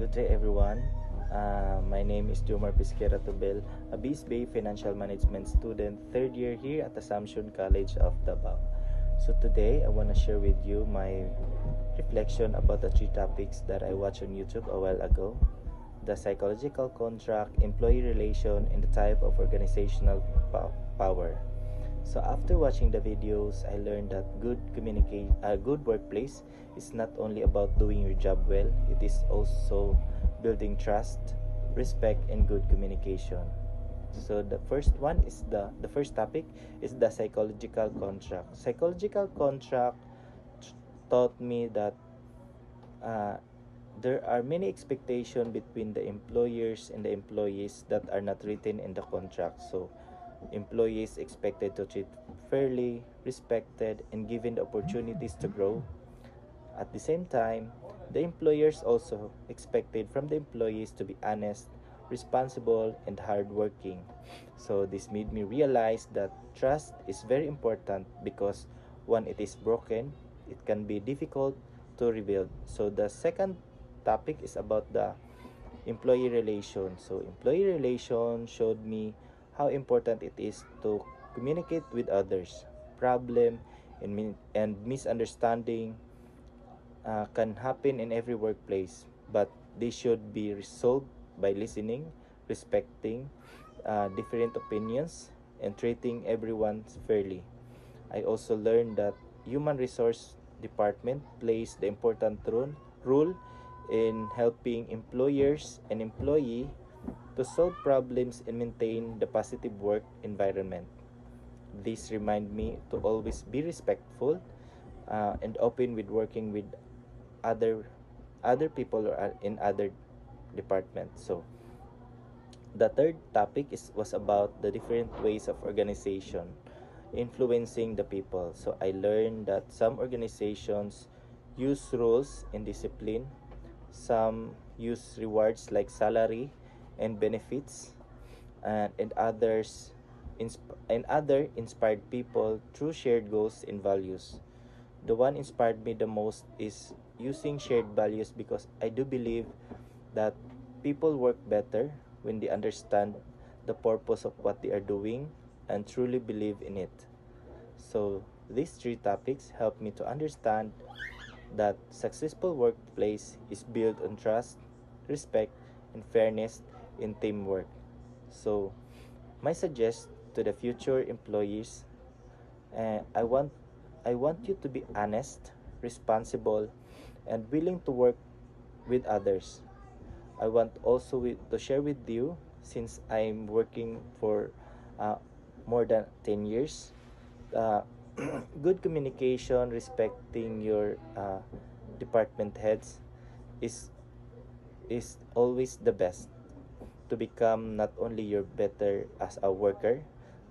Good day, everyone. My name is Jomar Pisquera Tubel, a BSBA Financial Management student, third year here at Assumption College of Davao. So today, I want to share with you my reflection about the three topics that I watched on YouTube a while ago: the psychological contract, employee relation, and the type of organizational power. So after watching the videos, I learned that a good workplace is not only about doing your job well, it is also building trust, respect, and good communication. So the first topic is the psychological contract. Psychological contract taught me that uh, there are many expectations between the employers and the employees that are not written in the contract. So employees expected to treat fairly, respected, and given the opportunities to grow. At the same time, the employers also expected from the employees to be honest, responsible, and hardworking. So this made me realize that trust is very important because when it is broken, it can be difficult to rebuild. So the second topic is about the employee relations. So employee relations showed me how important it is to communicate with others. Problem and misunderstanding can happen in every workplace, but they should be resolved by listening, respecting different opinions, and treating everyone fairly. I also learned that human resource department plays the important role in helping employers and employee to solve problems and maintain the positive work environment. This remind me to always be respectful and open with working with other other people or in other departments. So the third topic was about the different ways of organization influencing the people. So I learned that some organizations use rules and discipline, some use rewards like salary and benefits, and other inspired people through shared goals and values. The one inspired me the most is using shared values because I do believe that people work better when they understand the purpose of what they are doing and truly believe in it. So these three topics help me to understand that successful workplace is built on trust, respect, and fairness in teamwork. So my suggest to the future employees, uh, I want I want you to be honest, responsible, and willing to work with others. I want also to share with you, since I'm working for uh, more than 10 years, uh, good communication, respecting your department heads is is always the best to become not only your better as a worker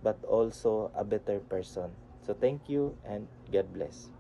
but also a better person. So thank you and God bless.